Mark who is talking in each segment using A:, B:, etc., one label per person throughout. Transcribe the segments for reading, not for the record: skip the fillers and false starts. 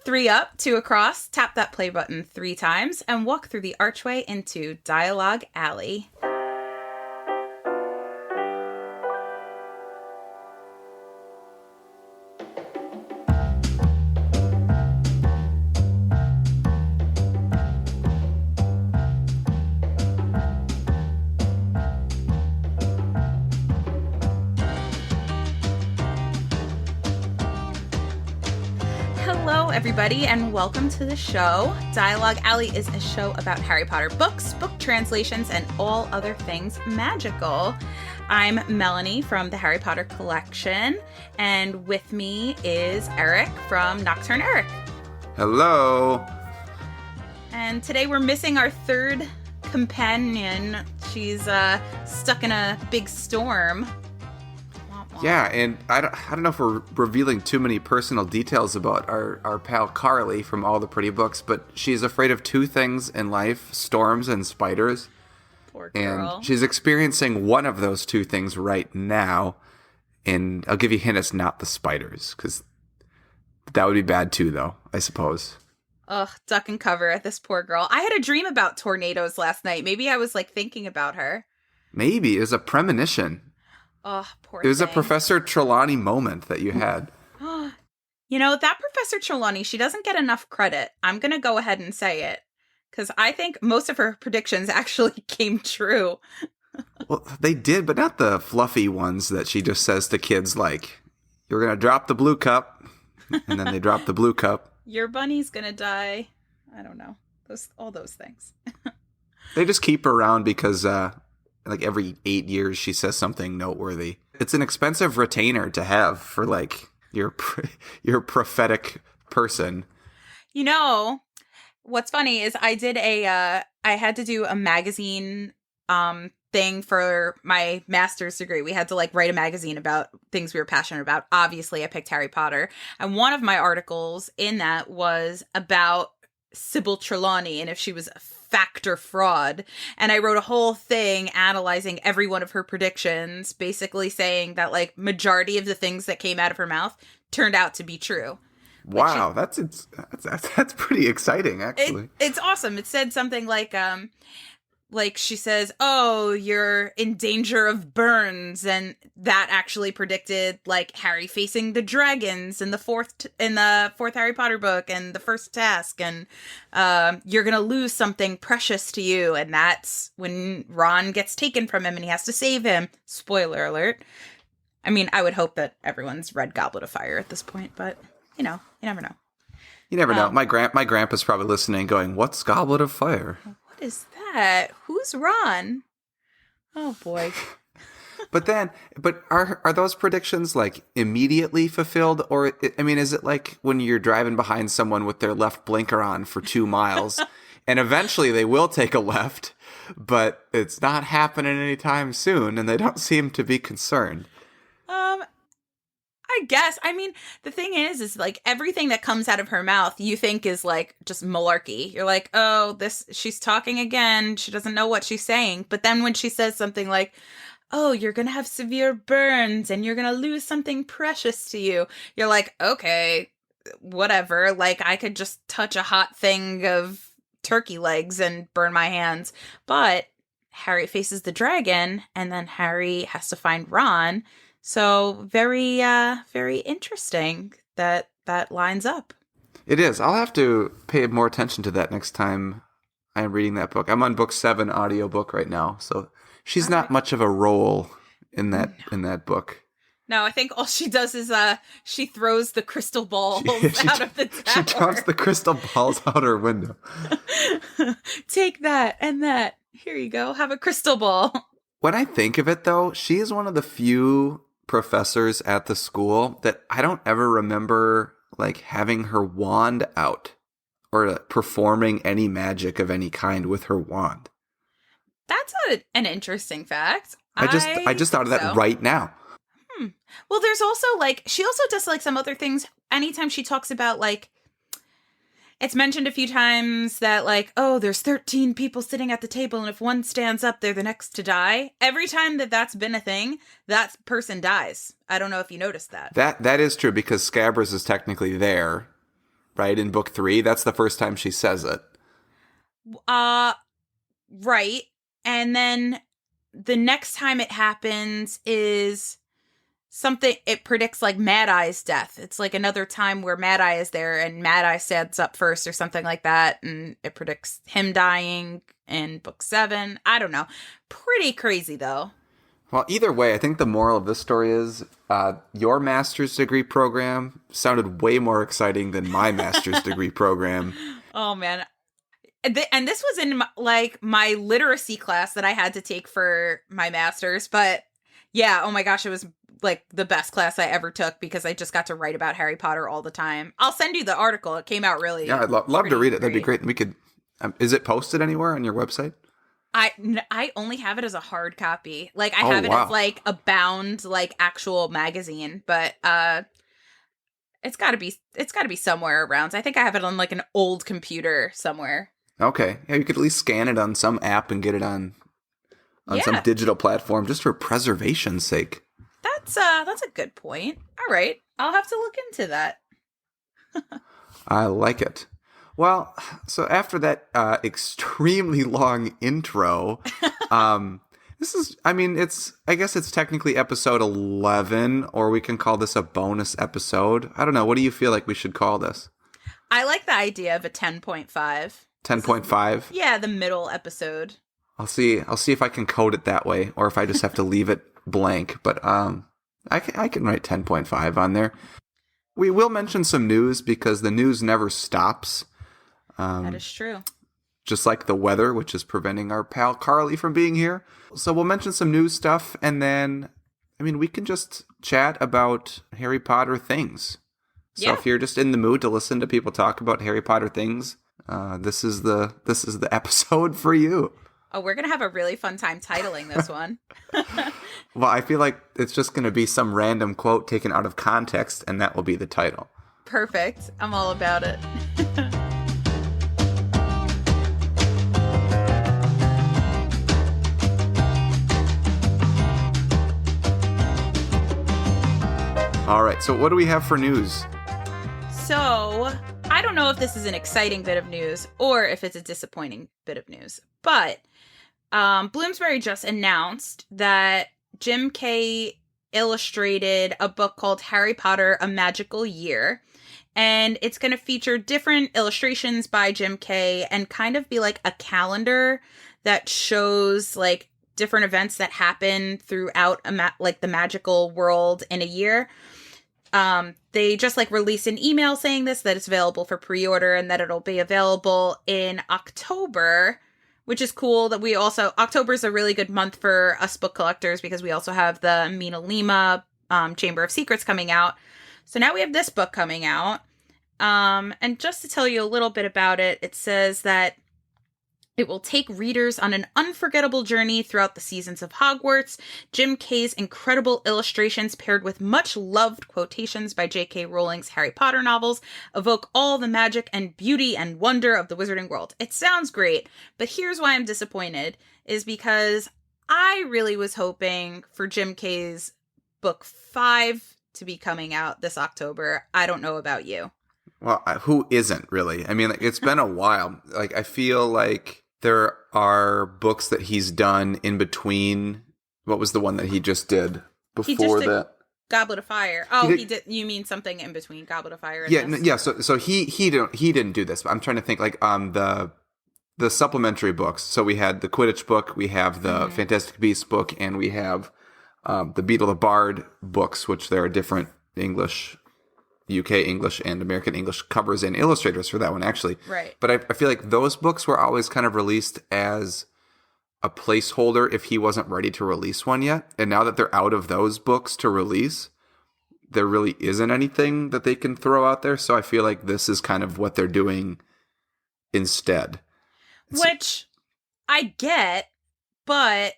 A: 3 up, 2 across, tap that play button 3 times, and walk through the archway into Dialogue Alley. Hello, everybody, and welcome to the show. Dialogue Alley is a show about Harry Potter books, book translations, and all other things magical. I'm Melanie from the Harry Potter collection, and with me is Erik from Nocturne Erik.
B: Hello.
A: And today we're missing our third companion. She's stuck in a big storm.
B: Yeah, and I don't know if we're revealing too many personal details about our pal Carly from All the Pretty Books, but she's afraid of 2 things in life, storms and spiders.
A: Poor girl.
B: And she's experiencing one of those 2 things right now. And I'll give you a hint, it's not the spiders, because that would be bad too, though, I suppose.
A: Ugh, duck and cover, this poor girl. I had a dream about tornadoes last night. Maybe I was, thinking about her.
B: Maybe. It was a premonition.
A: Oh, poor
B: It was
A: thing.
B: a Professor Trelawney moment that you had.
A: You know, that Professor Trelawney, she doesn't get enough credit. I'm going to go ahead and say it. Because I think most of her predictions actually came true.
B: Well, they did, but not the fluffy ones that she just says to kids like, you're going to drop the blue cup. And then they drop the blue cup.
A: Your bunny's going to die. I don't know. All those things.
B: They just keep her around because every 8 years she says something noteworthy. It's an expensive retainer to have for your prophetic person.
A: You know, what's funny is I had to do a magazine thing for my master's degree. We had to write a magazine about things we were passionate about. Obviously, I picked Harry Potter. And one of my articles in that was about Sybil Trelawney and if she was a fact or fraud. And I wrote a whole thing analyzing every one of her predictions, basically saying that majority of the things that came out of her mouth turned out to be true.
B: Wow, that's pretty exciting, actually.
A: It's awesome. It said something she says, "Oh, you're in danger of burns," and that actually predicted Harry facing the dragons in the fourth Harry Potter book and the first task, and you're gonna lose something precious to you, and that's when Ron gets taken from him and he has to save him. Spoiler alert. I mean, I would hope that everyone's read Goblet of Fire at this point, but you never know.
B: You never know. My grandpa's probably listening, going, "What's Goblet of Fire?"
A: What is that? Who's Ron? Oh boy.
B: But are those predictions immediately fulfilled, or is it when you're driving behind someone with their left blinker on for 2 miles, and eventually they will take a left, but it's not happening anytime soon, and they don't seem to be concerned?
A: I guess. I mean, the thing is everything that comes out of her mouth, you think is just malarkey. You're like, oh, she's talking again. She doesn't know what she's saying. But then when she says something like, oh, you're going to have severe burns and you're going to lose something precious to you, you're like, okay, whatever. I could just touch a hot thing of turkey legs and burn my hands. But Harry faces the dragon and then Harry has to find Ron. So very, very interesting that lines up.
B: It is. I'll have to pay more attention to that next time I'm reading that book. I'm on book 7 audiobook right now, so she's not much of a role in that book.
A: No, I think all she does is she throws the crystal balls out of the tower.
B: She drops the crystal balls out her window.
A: Take that and that. Here you go. Have a crystal ball.
B: When I think of it, though, she is one of the few professors at the school that I don't ever remember having her wand out or performing any magic of any kind with her wand.
A: That's an interesting fact.
B: I just thought of that right now.
A: Well, there's also she also does some other things. Anytime she talks about it's mentioned a few times that oh, there's 13 people sitting at the table, and if one stands up, they're the next to die. Every time that's been a thing, that person dies. I don't know if you noticed that.
B: That is true because Scabbers is technically there. right? In book 3, that's the first time she says it.
A: Right. And then the next time it happens is something, it predicts like Mad Eye's death. It's like another time where Mad Eye is there and Mad Eye stands up first or something like that. And it predicts him dying in book 7. I don't know. Pretty crazy though.
B: Well, either way, I think the moral of this story is your master's degree program sounded way more exciting than my master's degree program.
A: Oh, man. And this was in my literacy class that I had to take for my master's. But yeah, oh my gosh, it was like the best class I ever took because I just got to write about Harry Potter all the time. I'll send you the article. It came out really.
B: Yeah, I'd love to read it. That'd be great. We could. Is it posted anywhere on your website?
A: I only have it as a hard copy. Like I have it as like a bound like actual magazine, but it's got to be somewhere around. I think I have it on like an old computer somewhere.
B: Okay. Yeah, you could at least scan it on some app and get it on some digital platform just for preservation's sake.
A: That's a good point. All right. I'll have to look into that.
B: I like it. Well, so after that extremely long intro, this is, I guess it's technically episode 11, or we can call this a bonus episode. I don't know. What do you feel like we should call this?
A: I like the idea of a 10.5.
B: 10.5?
A: Yeah, the middle episode.
B: I'll see if I can code it that way, or if I just have to leave it blank. But I can write 10.5 on there. We will mention some news because the news never stops.
A: That is true.
B: Just like the weather, which is preventing our pal Carly from being here. So we'll mention some news stuff, and then, we can just chat about Harry Potter things. So if you're just in the mood to listen to people talk about Harry Potter things, this is the episode for you.
A: Oh, we're going to have a really fun time titling this one.
B: Well, I feel like it's just going to be some random quote taken out of context, and that will be the title.
A: Perfect. I'm all about it.
B: All right, so what do we have for news?
A: So, I don't know if this is an exciting bit of news or if it's a disappointing bit of news, but Bloomsbury just announced that Jim Kay illustrated a book called Harry Potter, A Magical Year, and it's going to feature different illustrations by Jim Kay and kind of be like a calendar that shows like different events that happen throughout the magical world in a year. They just like released an email saying that it's available for pre-order and that it'll be available in October, which is cool. That October is a really good month for us book collectors because we also have the Mina Lima Chamber of Secrets coming out. So now we have this book coming out. And just to tell you a little bit about it, it says that it will take readers on an unforgettable journey throughout the seasons of Hogwarts. Jim Kay's incredible illustrations paired with much-loved quotations by J.K. Rowling's Harry Potter novels evoke all the magic and beauty and wonder of the wizarding world. It sounds great, but here's why I'm disappointed, is because I really was hoping for Jim Kay's book 5 to be coming out this October. I don't know about you.
B: Well, who isn't really? It's been a while. I feel like there are books that he's done in between. What was the one that he just did before that?
A: Goblet of Fire. Oh, he did. You mean something in between Goblet of Fire and this?
B: Yeah. So he didn't do this. But I'm trying to think the supplementary books. So we had the Quidditch book, we have the Fantastic Beasts book, and we have the Beetle the Bard books, which there are different English, UK English and American English covers and illustrators for that one, actually.
A: Right.
B: But I feel like those books were always kind of released as a placeholder if he wasn't ready to release one yet. And now that they're out of those books to release, there really isn't anything that they can throw out there. So I feel like this is kind of what they're doing instead.
A: Which I get, but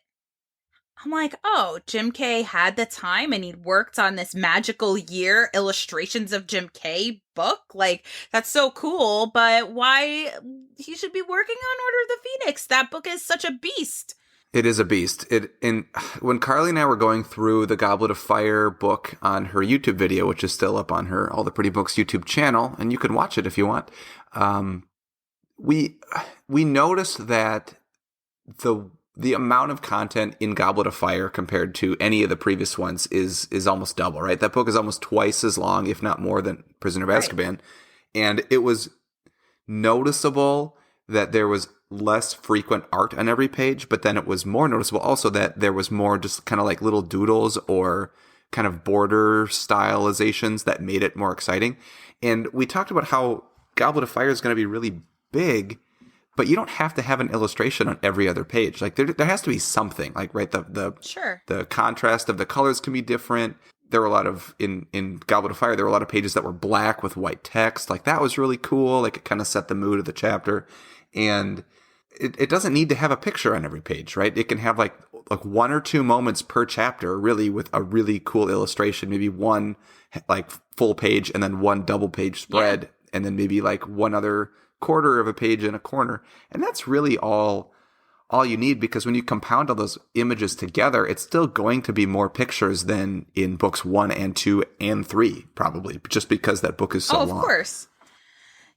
A: I'm like, oh, Jim Kay had the time and he worked on this magical year illustrations of Jim Kay book. Like, that's so cool, but why he should be working on Order of the Phoenix? That book is such a beast.
B: It is a beast. When Carly and I were going through the Goblet of Fire book on her YouTube video, which is still up on her All the Pretty Books YouTube channel, and you can watch it if you want. We noticed that the amount of content in Goblet of Fire compared to any of the previous ones is almost double, right? That book is almost twice as long, if not more, than Prisoner of Azkaban, and it was noticeable that there was less frequent art on every page, but then it was more noticeable also that there was more just kind of like little doodles or kind of border stylizations that made it more exciting. And we talked about how Goblet of Fire is going to be really big, but you don't have to have an illustration on every other page. Like there has to be something, like, right, the contrast of the colors can be different. There were a lot of, in Goblet of Fire, there were a lot of pages that were black with white text. Like that was really cool. Like it kind of set the mood of the chapter. And it doesn't need to have a picture on every page, right? It can have like one or two moments per chapter, really, with a really cool illustration. Maybe one like full page and then one double page spread, and then maybe like one other quarter of a page in a corner. And that's really all you need, because when you compound all those images together, it's still going to be more pictures than in books 1 and 2 and 3, probably, just because that book is so long.
A: Oh, of course.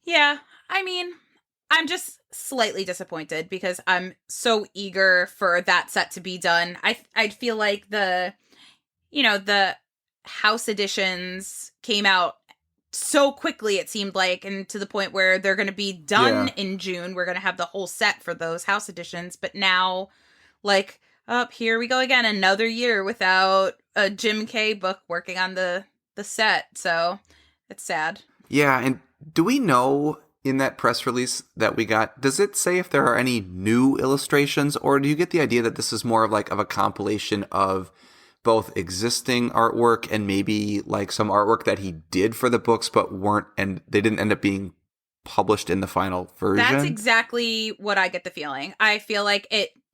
A: Yeah. I mean, I'm just slightly disappointed because I'm so eager for that set to be done. I'd feel like the house editions came out so quickly, it seemed like, and to the point where they're going to be done in June. We're going to have the whole set for those house editions. But now, like, here we go again, another year without a Jim Kay book working on the set. So it's sad.
B: Yeah, and do we know in that press release that we got, does it say if there are any new illustrations, or do you get the idea that this is more of a compilation of both existing artwork and maybe like some artwork that he did for the books but they didn't end up being published in the final version?
A: That's exactly what I get the feeling. I feel like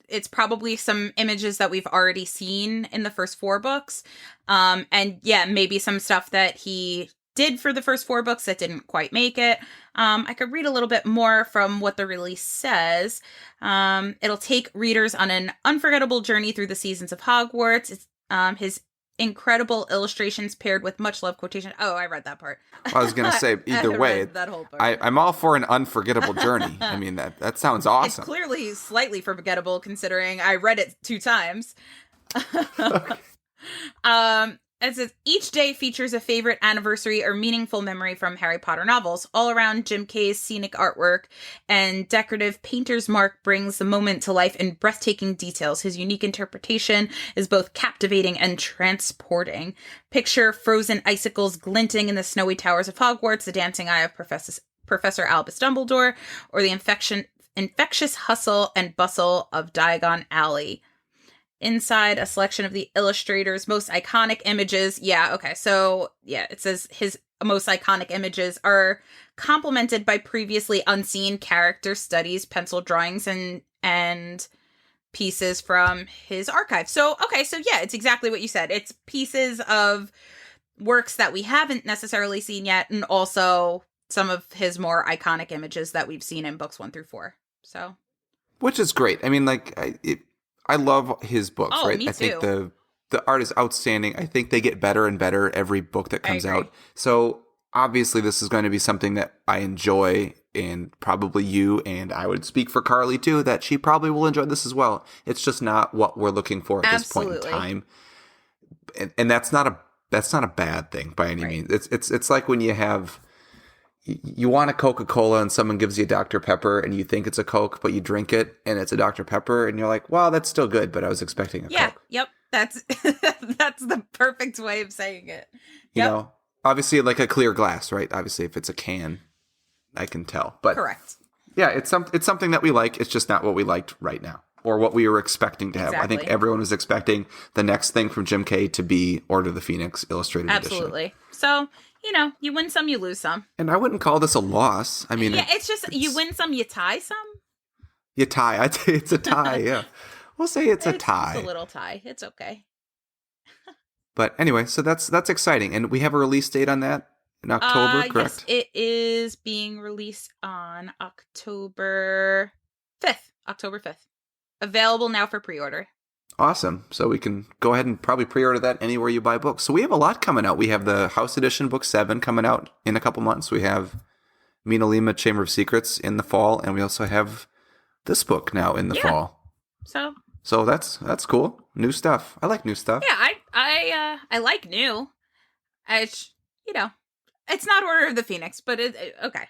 A: it's probably some images that we've already seen in the first 4 books. And yeah, maybe some stuff that he did for the first 4 books that didn't quite make it. I could read a little bit more from what the release says. It'll take readers on an unforgettable journey through the seasons of Hogwarts. It's his incredible illustrations paired with much love quotation. Oh, I read that part.
B: I was going to say, either way,
A: that whole part.
B: I'm all for an unforgettable journey. I mean, that sounds awesome.
A: It's clearly slightly forgettable considering I read it 2 times. As if each day features a favorite anniversary or meaningful memory from Harry Potter novels. All around, Jim Kay's scenic artwork and decorative painter's mark brings the moment to life in breathtaking details. His unique interpretation is both captivating and transporting. Picture frozen icicles glinting in the snowy towers of Hogwarts, the dancing eye of Professor Albus Dumbledore, or the infectious hustle and bustle of Diagon Alley. Inside, a selection of the illustrator's most iconic images. Yeah, okay. So, yeah, it says his most iconic images are complemented by previously unseen character studies, pencil drawings, and pieces from his archive. So, okay, so yeah, it's exactly what you said. It's pieces of works that we haven't necessarily seen yet, and also some of his more iconic images that we've seen in books 1 through 4. So,
B: which is great. I mean, I love his books, right?
A: Me
B: I think
A: too.
B: the art is outstanding. I think they get better and better every book that comes out. So obviously this is going to be something that I enjoy, and probably you, and I would speak for Carly too, that she probably will enjoy this as well. It's just not what we're looking for at this point in time. And that's not a bad thing by any means. It's like when you want a Coca-Cola and someone gives you a Dr. Pepper and you think it's a Coke, but you drink it and it's a Dr. Pepper and you're like, wow, that's still good, but I was expecting a Coke.
A: Yep. That's the perfect way of saying it. Yep.
B: You know, obviously like a clear glass, right? Obviously if it's a can, I can tell. But
A: correct.
B: Yeah, it's something that we like. It's just not what we liked right now or what we were expecting to have.
A: Exactly.
B: I think everyone was expecting the next thing from Jim Kay to be Order of the Phoenix Illustrated Edition.
A: Absolutely. So, you win some, you lose some.
B: And I wouldn't call this a loss. I mean,
A: yeah, it's just you win some, you tie some.
B: You tie. I'd say it's a tie. Yeah, we'll say it's a tie.
A: It's a little tie. It's okay.
B: But anyway, so that's exciting, and we have a release date on that in October, correct?
A: Yes, it is being released on October 5th. October 5th. available now for pre-order.
B: Awesome. So we can go ahead and probably pre-order that anywhere you buy books. So we have a lot coming out. We have the House Edition Book 7 coming out in a couple months. We have Mina Lima, Chamber of Secrets in the fall. And we also have this book now in the fall. So that's cool. New stuff. I like new stuff.
A: Yeah, I like new. It's not Order of the Phoenix, but okay.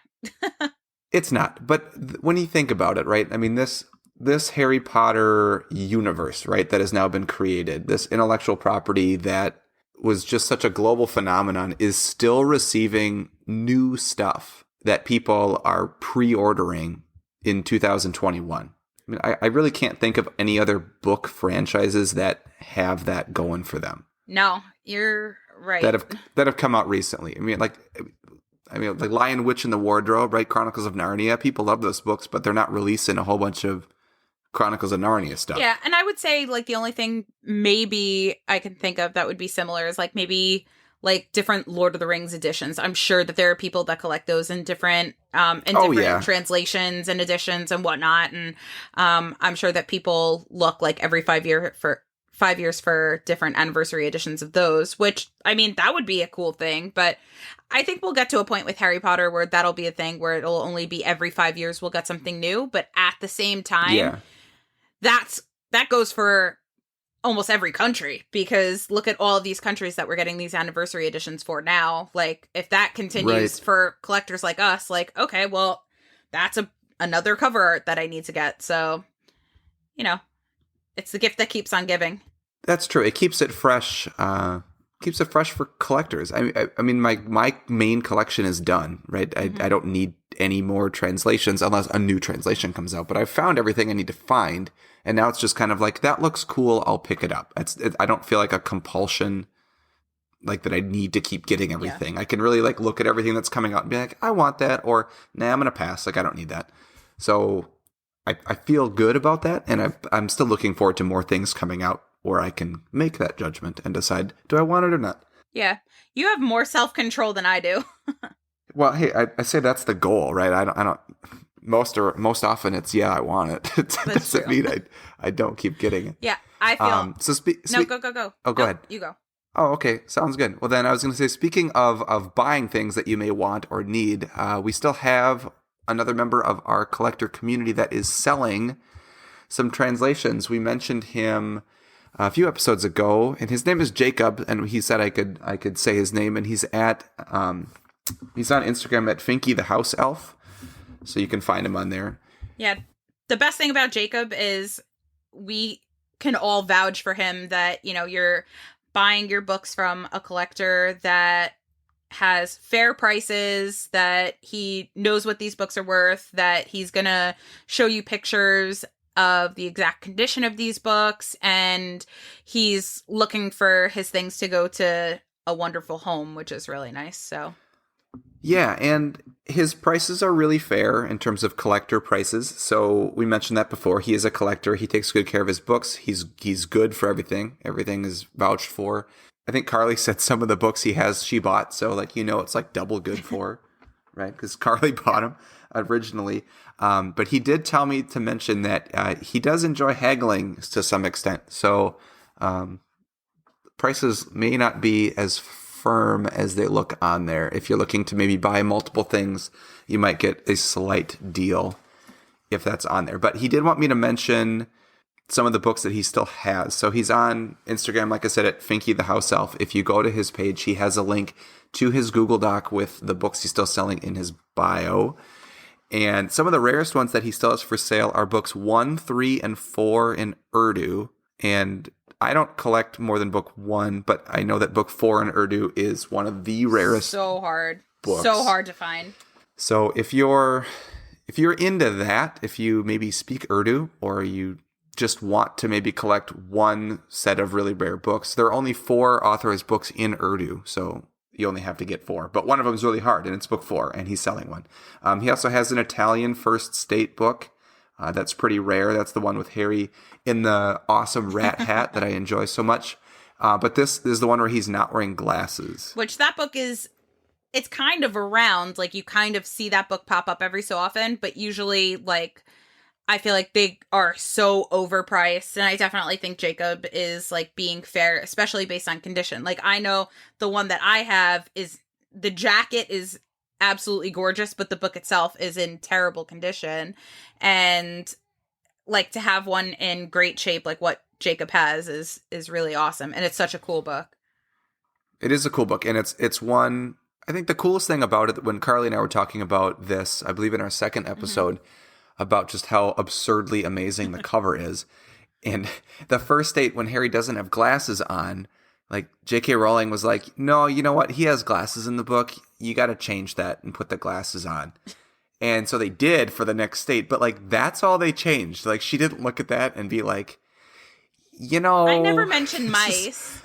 B: It's not. But when you think about it, right? I mean, this Harry Potter universe, right, that has now been created, this intellectual property that was just such a global phenomenon is still receiving new stuff that people are pre-ordering in 2021. I mean, I really can't think of any other book franchises that have that going for them.
A: No, you're right.
B: That have come out recently. I mean, like Lion, Witch, and the Wardrobe, right? Chronicles of Narnia. People love those books, but they're not releasing a whole bunch of Chronicles of Narnia stuff.
A: Yeah, and I would say like the only thing maybe I can think of that would be similar is like maybe like different Lord of the Rings editions. I'm sure that there are people that collect those in different translations and editions and whatnot. And I'm sure that people look like every 5 years for different anniversary editions of those, which, I mean, that would be a cool thing. But I think we'll get to a point with Harry Potter where that'll be a thing where it'll only be every 5 years we'll get something new. But at the same time, that goes for almost every country, because look at all of these countries that we're getting these anniversary editions for now. Like, if that continues for collectors like us, like, okay, well, that's another cover art that I need to get. So, it's the gift that keeps on giving.
B: That's true. It keeps it fresh. Keeps it fresh for collectors. I mean, my main collection is done, right? I don't need any more translations unless a new translation comes out. But I've found everything I need to find, and now it's just kind of like, that looks cool, I'll pick it up. I don't feel like a compulsion, like that I need to keep getting everything. Yeah. I can really like look at everything that's coming out and be like, I want that, or nah, I'm gonna pass. Like, I don't need that. So I feel good about that, and I'm still looking forward to more things coming out where I can make that judgment and decide, do I want it or not?
A: Yeah. You have more self-control than I do.
B: Well, hey, I say that's the goal, right? I don't most often it's, I want it. It doesn't mean I don't keep getting it.
A: Yeah, I feel... Go.
B: Oh, go ahead.
A: You go.
B: Oh, okay. Sounds good. Well, then I was going to say, speaking of buying things that you may want or need, we still have another member of our collector community that is selling some translations. We mentioned him a few episodes ago, and his name is Jacob, and he said I could say his name, and he's on Instagram at Finky the House Elf, so you can find him on there. Yeah,
A: the best thing about Jacob is we can all vouch for him that, you're buying your books from a collector that has fair prices, that he knows what these books are worth, that he's gonna show you pictures of the exact condition of these books, and he's looking for his things to go to a wonderful home, which is really nice. So
B: yeah, and his prices are really fair in terms of collector prices. So we mentioned that before. He is a collector. He takes good care of his books. He's good for everything. Everything is vouched for. I think Carly said some of the books she bought. So like, it's like double good for, right? Because Carly bought them originally. But he did tell me to mention that he does enjoy haggling to some extent. So prices may not be as firm as they look on there. If you're looking to maybe buy multiple things, you might get a slight deal if that's on there. But he did want me to mention some of the books that he still has. So he's on Instagram, like I said, at Finky the House Elf. If you go to his page, he has a link to his Google Doc with the books he's still selling in his bio. And some of the rarest ones that he still has for sale are books 1, 3, and 4 in Urdu. And I don't collect more than book 1, but I know that book 4 in Urdu is one of the rarest.
A: So hard.
B: Books.
A: So hard to find.
B: So if you're into that, if you maybe speak Urdu, or you just want to maybe collect one set of really rare books, there are only 4 authorized books in Urdu, so you only have to get 4. But one of them is really hard, and it's book 4, and he's selling one. He also has an Italian First State book. That's pretty rare. That's the one with Harry in the awesome rat hat that I enjoy so much. But this is the one where he's not wearing glasses.
A: Which that book is, it's kind of around. Like, you kind of see that book pop up every so often, but usually, like, I feel like they are so overpriced, and I definitely think Jacob is like being fair, especially based on condition. Like, I know the one that I have is, the jacket is absolutely gorgeous, but the book itself is in terrible condition. And like, to have one in great shape like what Jacob has is really awesome, and it's such a cool book.
B: It is a cool book, and it's one. I think the coolest thing about it, when Carly and I were talking about this, I believe in our second episode, about just how absurdly amazing the cover is. And the first date, when Harry doesn't have glasses on, like, J.K. Rowling was like, no, you know what? He has glasses in the book. You got to change that and put the glasses on. And so they did for the next date. But, like, that's all they changed. Like, she didn't look at that and be like, you know.
A: I never mentioned mice.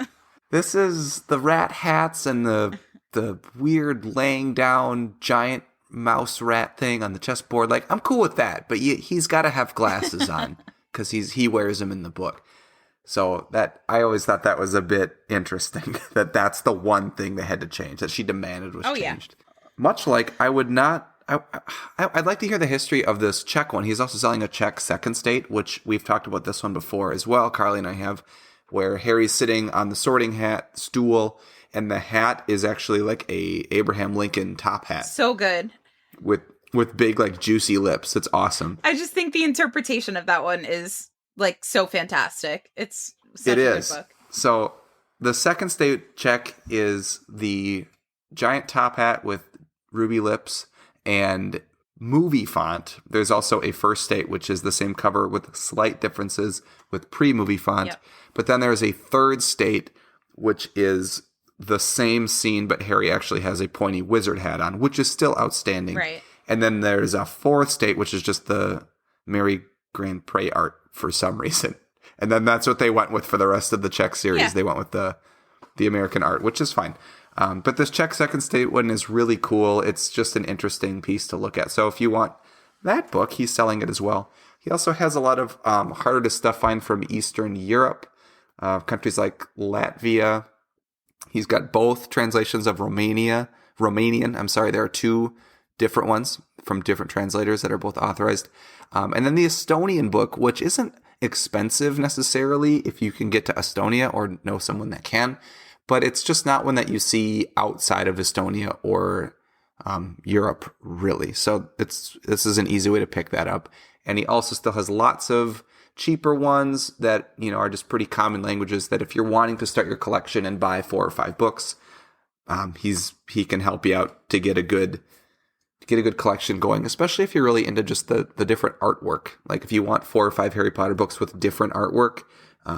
B: This is the rat hats and the weird laying down giant mouse rat thing on the chessboard. Like, I'm cool with that, but he's got to have glasses on because he wears them in the book. So that, I always thought that was a bit interesting, that's the one thing they had to change, that she demanded was changed. Yeah. Much like I'd like to hear the history of this Czech one. He's also selling a Czech second state, which we've talked about this one before as well. Carly and I have, where Harry's sitting on the sorting hat stool, and the hat is actually like a Abraham Lincoln top hat. So good. With big, like, juicy lips. It's awesome.
A: I just think the interpretation of that one is, like, so fantastic. It's such a good book.
B: So the second state check is the giant top hat with ruby lips and movie font. There's also a first state, which is the same cover with slight differences with pre-movie font. Yep. But then there's a third state, which is the same scene, but Harry actually has a pointy wizard hat on, which is still outstanding.
A: Right.
B: And then there's a fourth state, which is just the Mary Grand Pré art for some reason. And then that's what they went with for the rest of the Czech series. Yeah. They went with the American art, which is fine. But this Czech second state one is really cool. It's just an interesting piece to look at. So if you want that book, he's selling it as well. He also has a lot of harder to stuff find from Eastern Europe, countries like Latvia. He's got both translations of Romanian. There are two different ones from different translators that are both authorized. And then the Estonian book, which isn't expensive necessarily if you can get to Estonia or know someone that can, but it's just not one that you see outside of Estonia or Europe, really. So this is an easy way to pick that up. And he also still has lots of cheaper ones that, are just pretty common languages that if you're wanting to start your collection and buy 4 or 5 books, he can help you out to get a good collection going, especially if you're really into just the different artwork. Like, if you want 4 or 5 Harry Potter books with different artwork,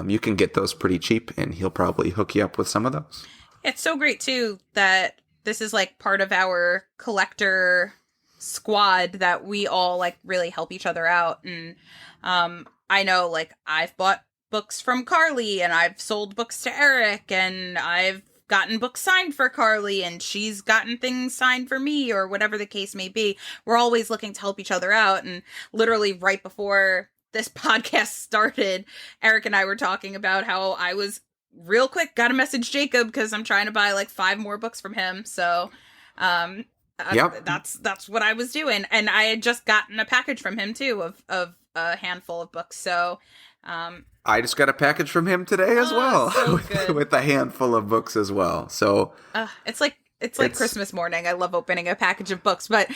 B: you can get those pretty cheap, and he'll probably hook you up with some of those.
A: It's so great too that this is like part of our collector squad, that we all like really help each other out. And I know, like, I've bought books from Carly, and I've sold books to Erik, and I've gotten books signed for Carly, and she's gotten things signed for me, or whatever the case may be. We're always looking to help each other out. And literally right before this podcast started, Erik and I were talking about how I was real quick got to message Jacob because I'm trying to buy like 5 more books from him. So that's what I was doing. And I had just gotten a package from him too of a handful of books. So
B: I just got a package from him today as well,
A: so
B: with a handful of books as well. So
A: it's like Christmas morning. I love opening a package of books, but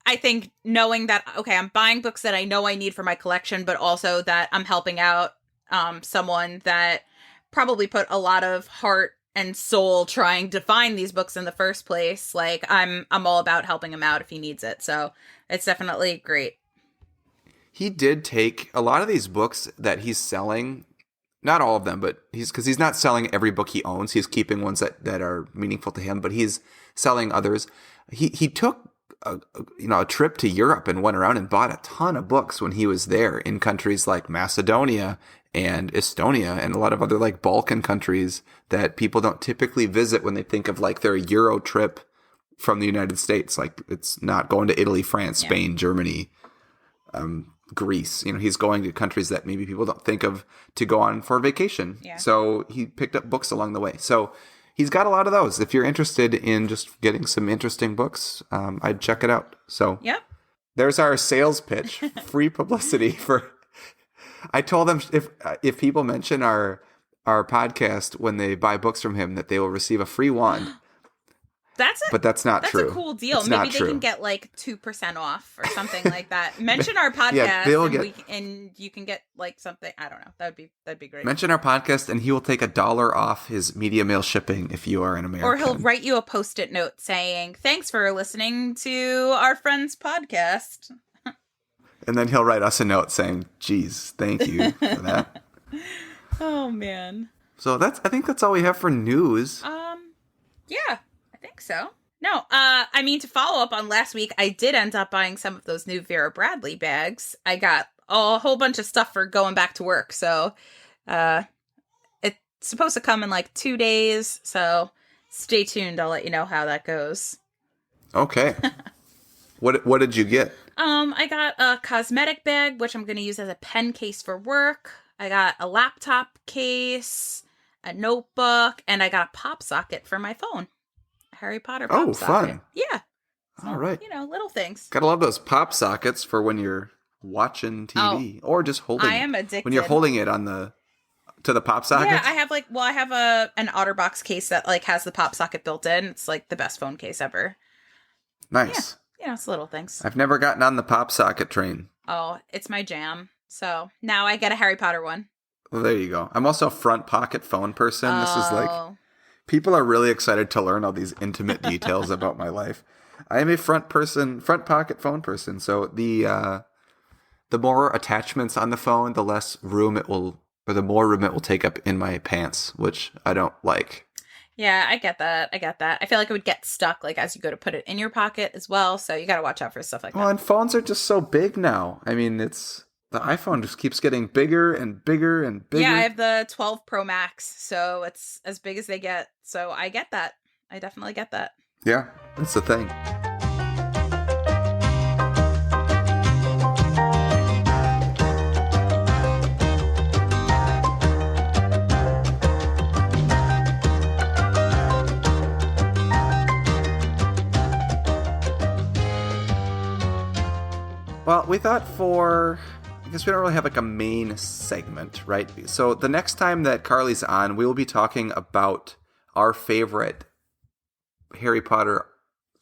A: I think knowing that, okay, I'm buying books that I know I need for my collection, but also that I'm helping out someone that probably put a lot of heart and soul trying to find these books in the first place. Like, I'm all about helping him out if he needs it. So it's definitely great.
B: He did take a lot of these books that he's selling, not all of them, but because he's not selling every book he owns. He's keeping ones that are meaningful to him, but he's selling others. He took a trip to Europe and went around and bought a ton of books when he was there in countries like Macedonia and Estonia and a lot of other like Balkan countries that people don't typically visit when they think of like their Euro trip from the United States. Like, it's not going to Italy, France, Spain, Germany, Greece. He's going to countries that maybe people don't think of to go on for vacation. Yeah. So he picked up books along the way. So he's got a lot of those. If you're interested in just getting some interesting books, I'd check it out. So
A: yep.
B: There's our sales pitch. Free publicity for. I told them if people mention our podcast when they buy books from him, that they will receive a free wand. But that's not true.
A: That's a cool deal.
B: It's
A: Maybe
B: not
A: they
B: true.
A: can get like 2% off or something like that. Mention our podcast,
B: Yeah,
A: and you can get like something. I don't know. That'd be great.
B: Mention our podcast, and he will take $1 off his media mail shipping if you are an American.
A: Or he'll write you a Post-it note saying, "Thanks for listening to our friend's podcast."
B: And then he'll write us a note saying, "Geez, thank you for that."
A: Oh man.
B: So I think that's all we have for news.
A: Yeah. I think so. No, I mean, to follow up on last week, I did end up buying some of those new Vera Bradley bags. I got a whole bunch of stuff for going back to work. So, it's supposed to come in like 2 days. So stay tuned. I'll let you know how that goes.
B: Okay. What did you get?
A: I got a cosmetic bag, which I'm going to use as a pen case for work. I got a laptop case, a notebook, and I got a pop socket for my phone. Harry Potter pop socket.
B: Oh, fun.
A: Yeah.
B: All right.
A: Little things.
B: Gotta love those pop sockets for when you're watching TV or just holding it.
A: I am addicted.
B: When you're holding it to the pop socket?
A: Yeah, I have an OtterBox case that like has the pop socket built in. It's like the best phone case ever.
B: Nice.
A: Yeah, it's little things.
B: I've never gotten on the pop socket train.
A: Oh, it's my jam. So now I get a Harry Potter one.
B: Well, there you go. I'm also a front pocket phone person.
A: Oh.
B: This is like... People are really excited to learn all these intimate details about my life. I am a front pocket phone person. So the more attachments on the phone, the less room it will, or the more room it will take up in my pants, which I don't like.
A: Yeah, I get that. I feel like it would get stuck like as you go to put it in your pocket as well. So you got to watch out for stuff like that.
B: Well, and phones are just so big now. I mean, the iPhone just keeps getting bigger and bigger and bigger.
A: Yeah, I have the 12 Pro Max, so it's as big as they get. So I get that. I definitely get that.
B: Yeah, that's the thing. Well, we thought I guess we don't really have like a main segment, right? So the next time that Carly's on, we will be talking about our favorite Harry Potter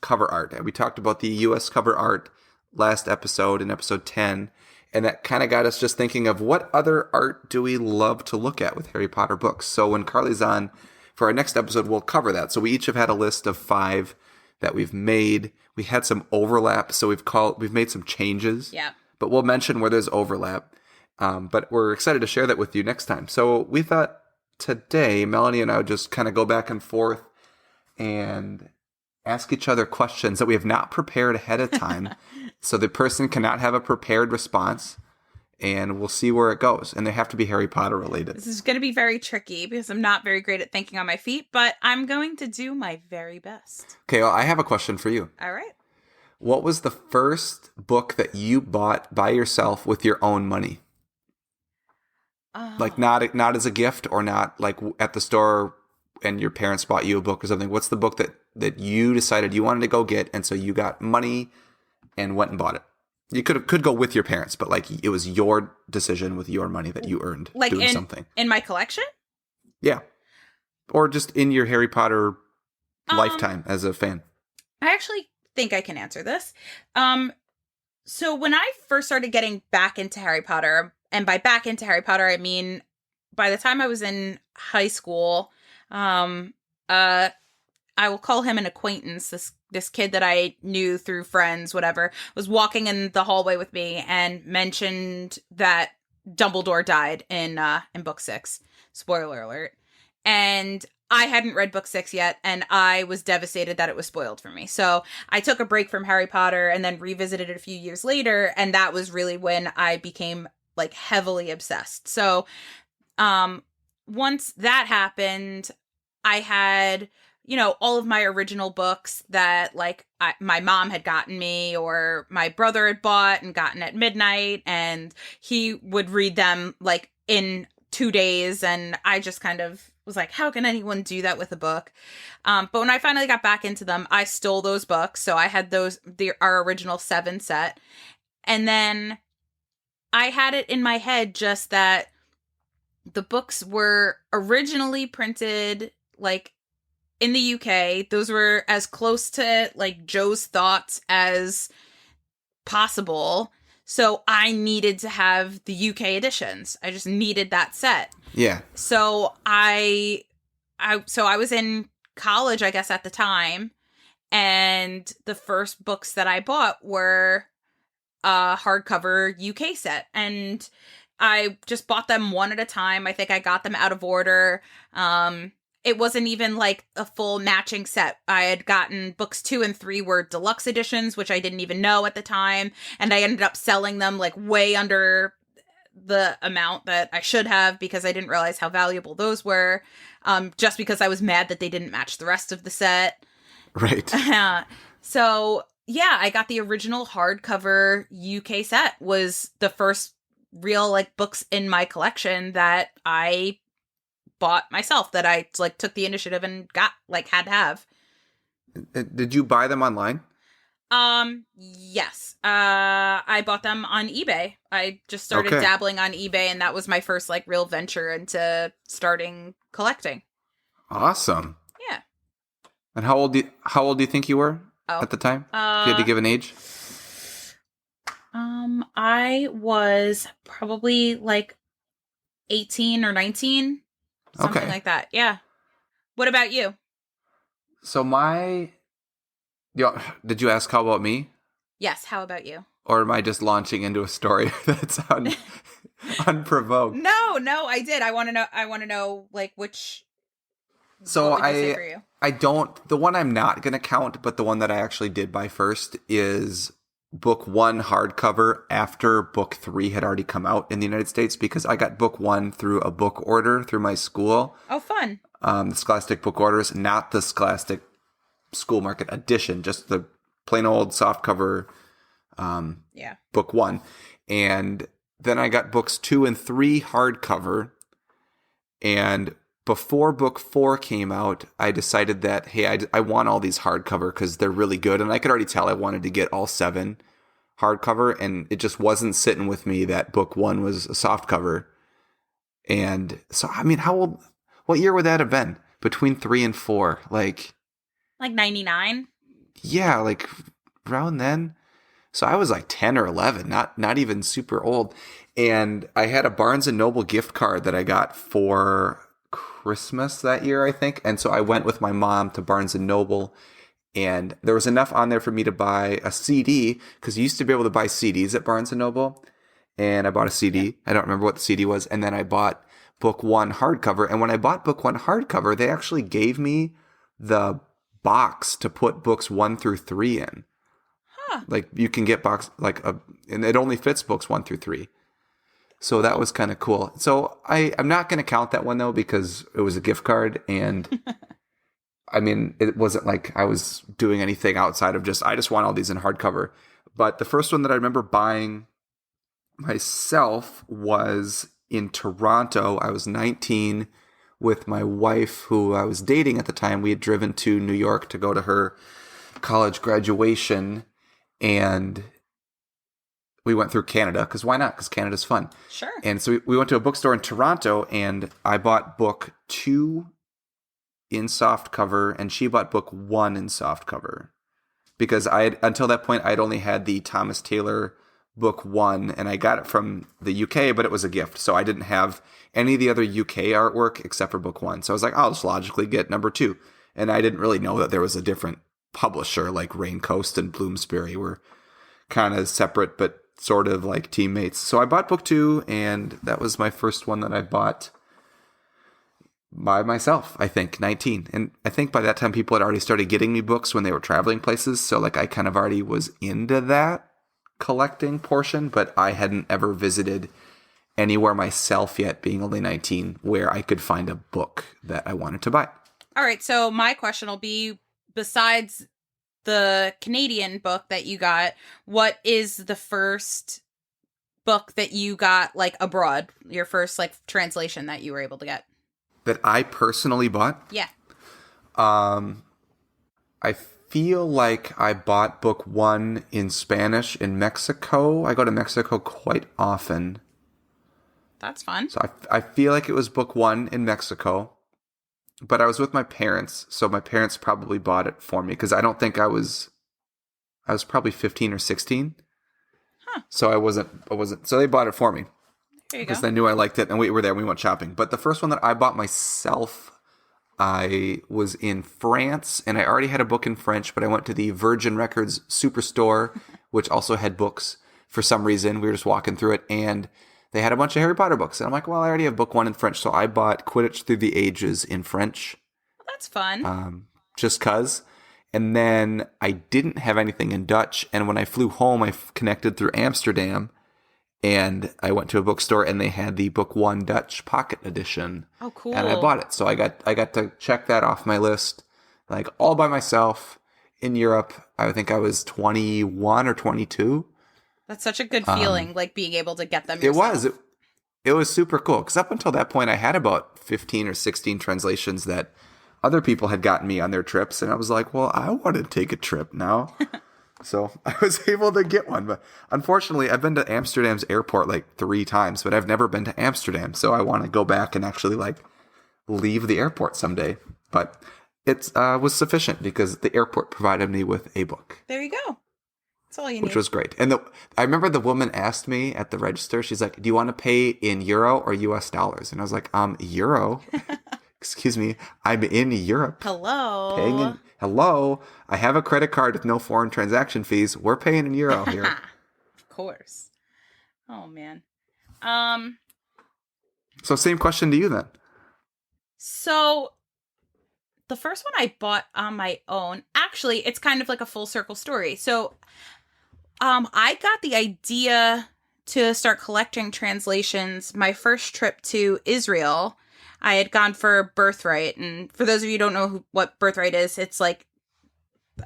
B: cover art. And we talked about the US cover art last episode in episode 10. And that kind of got us just thinking of what other art do we love to look at with Harry Potter books. So when Carly's on for our next episode, we'll cover that. So we each have had a list of 5 that we've made. We had some overlap, so we've made some changes.
A: Yeah.
B: But we'll mention where there's overlap. But we're excited to share that with you next time. So we thought today, Melanie and I would just kind of go back and forth and ask each other questions that we have not prepared ahead of time. So the person cannot have a prepared response. And we'll see where it goes. And they have to be Harry Potter related.
A: This is going to be very tricky because I'm not very great at thinking on my feet, but I'm going to do my very best.
B: Okay, well, I have a question for you.
A: All right.
B: What was the first book that you bought by yourself with your own money? Like not as a gift or not like at the store and your parents bought you a book or something. What's the book that you decided you wanted to go get and so you got money and went and bought it? You could go with your parents, but like it was your decision with your money that you earned
A: like
B: doing something.
A: In my collection?
B: Yeah. Or just in your Harry Potter lifetime as a fan.
A: I actually think I can answer this. So when I first started getting back into Harry Potter, and by back into Harry Potter, I mean by the time I was in high school, I will call him an acquaintance. This kid that I knew through friends, whatever, was walking in the hallway with me and mentioned that Dumbledore died in book 6. Spoiler alert. And I hadn't read book 6 yet, and I was devastated that it was spoiled for me. So I took a break from Harry Potter and then revisited it a few years later, and that was really when I became like heavily obsessed. So once that happened, I had, all of my original books that like my mom had gotten me or my brother had bought and gotten at midnight, and he would read them like in 2 days, and I just kind of was like, how can anyone do that with a book? But when I finally got back into them, I stole those books. So I had our original 7 set. And then I had it in my head just that the books were originally printed like in the UK. Those were as close to like Joe's thoughts as possible. So I needed to have the UK editions. I just needed that set.
B: Yeah.
A: So I was in college, I guess, at the time, and the first books that I bought were a hardcover UK set, and I just bought them one at a time. I think I got them out of order. It wasn't even like a full matching set. I had gotten books 2 and 3 were deluxe editions, which I didn't even know at the time. And I ended up selling them like way under the amount that I should have because I didn't realize how valuable those were. Just because I was mad that they didn't match the rest of the set.
B: Right.
A: So yeah, I got the original hardcover UK set. Was the first real like books in my collection that I bought myself, that I like took the initiative and got like had to have.
B: Did you buy them online?
A: Yes. I bought them on eBay. I just started dabbling on eBay, and that was my first like real venture into starting collecting.
B: Awesome.
A: Yeah.
B: And how old do you think you were at the time? If you had to give an age?
A: I was probably like 18 or 19. Something like that. Yeah. What about you?
B: So did you ask how about me?
A: Yes. How about you?
B: Or am I just launching into a story that's unprovoked?
A: No, I did. I want to know like which.
B: So
A: what would you say for you?
B: I don't, the one I'm not going to count, but the one that I actually did buy first is book 1 hardcover after book 3 had already come out in the United States, because I got book 1 through a book order through my school.
A: Oh, fun.
B: The Scholastic Book Orders, not the Scholastic School Market edition, just the plain old softcover book 1. And then I got books 2 and 3 hardcover. And before book 4 came out, I decided that, hey, I want all these hardcover because they're really good. And I could already tell I wanted to get all 7 hardcover. And it just wasn't sitting with me that book 1 was a softcover. And so, I mean, what year would that have been? Between 3 and 4? Like
A: 99?
B: Yeah, like around then. So I was like 10 or 11, not even super old. And I had a Barnes & Noble gift card that I got for Christmas that year, I think. And so I went with my mom to Barnes & Noble, and there was enough on there for me to buy a CD, because you used to be able to buy CDs at Barnes & Noble. And I bought a CD. I don't remember what the CD was. And then I bought book 1 hardcover. And when I bought book 1 hardcover, they actually gave me the box to put books 1 through 3 in.
A: Huh.
B: Like you can get and it only fits books 1 through 3. So that was kind of cool. So I'm not going to count that one though, because it was a gift card, and I mean, it wasn't like I was doing anything outside of I just want all these in hardcover. But the first one that I remember buying myself was in Toronto. I was 19 with my wife, who I was dating at the time. We had driven to New York to go to her college graduation, and we went through Canada, because why not? Because Canada's fun.
A: Sure.
B: And so we went to a bookstore in Toronto, and I bought book 2 in softcover, and she bought book 1 in softcover. Because until that point, I'd only had the Thomas Taylor book 1, and I got it from the UK, but it was a gift. So I didn't have any of the other UK artwork except for book 1. So I was like, I'll just logically get number 2. And I didn't really know that there was a different publisher, like Raincoast and Bloomsbury were kind of separate, but sort of like teammates. So I bought book 2, and that was my first one that I bought by myself, I think, 19. And I think by that time people had already started getting me books when they were traveling places. So like I kind of already was into that collecting portion, but I hadn't ever visited anywhere myself yet, being only 19, where I could find a book that I wanted to buy.
A: All right. So my question will be, besides the Canadian book that you got, what is the first book that you got like abroad? Your first like translation that you were able to get?
B: that I personally bought.
A: Yeah.
B: I feel like I bought book 1 in Spanish in Mexico. I go to Mexico quite often.
A: That's fun.
B: So I feel like it was book 1 in Mexico. But I was with my parents, so my parents probably bought it for me because I don't think I was probably 15 or 16.
A: Huh.
B: So I wasn't so they bought it for me.
A: There you go.
B: Because they knew I liked it and we were there and we went shopping. But the first one that I bought myself, I was in France and I already had a book in French, but I went to the Virgin Records Superstore, which also had books for some reason. We were just walking through it and they had a bunch of Harry Potter books. And I'm like, well, I already have book 1 in French. So I bought Quidditch Through the Ages in French.
A: Well, that's fun.
B: Just cuz. And then I didn't have anything in Dutch. And when I flew home, I connected through Amsterdam. And I went to a bookstore and they had the book 1 Dutch pocket edition.
A: Oh, cool.
B: And I bought it. So I got to check that off my list, like all by myself in Europe. I think I was 21 or 22.
A: That's such a good feeling, like being able to get them yourself.
B: It was super cool. Because up until that point, I had about 15 or 16 translations that other people had gotten me on their trips. And I was like, well, I want to take a trip now. So I was able to get one. But unfortunately, I've been to Amsterdam's airport like 3 times, but I've never been to Amsterdam. So I want to go back and actually like leave the airport someday. But it was sufficient because the airport provided me with a book.
A: There you go. That's all you need.
B: Which was great. And I remember the woman asked me at the register, she's like, do you want to pay in euro or US dollars? And I was like, euro? Excuse me, I'm in Europe.
A: Hello.
B: Hello, I have a credit card with no foreign transaction fees. We're paying in euro here.
A: Of course. Oh, man.
B: So same question to you then.
A: So the first one I bought on my own, actually, it's kind of like a full circle story. So I got the idea to start collecting translations my first trip to Israel. I had gone for Birthright, and for those of you who don't know what Birthright is, it's like,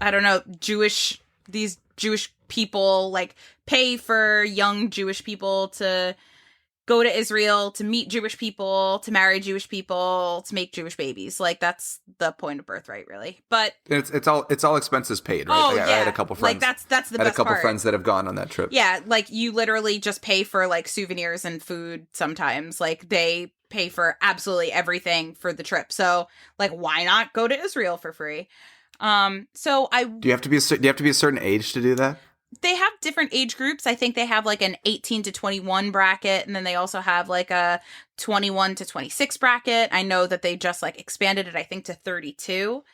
A: I don't know, these Jewish people like pay for young Jewish people to go to Israel, to meet Jewish people, to marry Jewish people, to make Jewish babies. Like, that's the point of Birthright, really. But
B: it's all expenses paid, right?
A: Oh,
B: I had a couple friends.
A: Like, that's the best part.
B: I had a couple friends that have gone on that trip.
A: Yeah, like, you literally just pay for, like, souvenirs and food sometimes. Like, they pay for absolutely everything for the trip. So, like, why not go to Israel for free? Do
B: you have to be a certain age to do that?
A: They have different age groups. I think they have like an 18 to 21 bracket, and then they also have like a 21 to 26 bracket. I know that they just like expanded it, I think, to 32.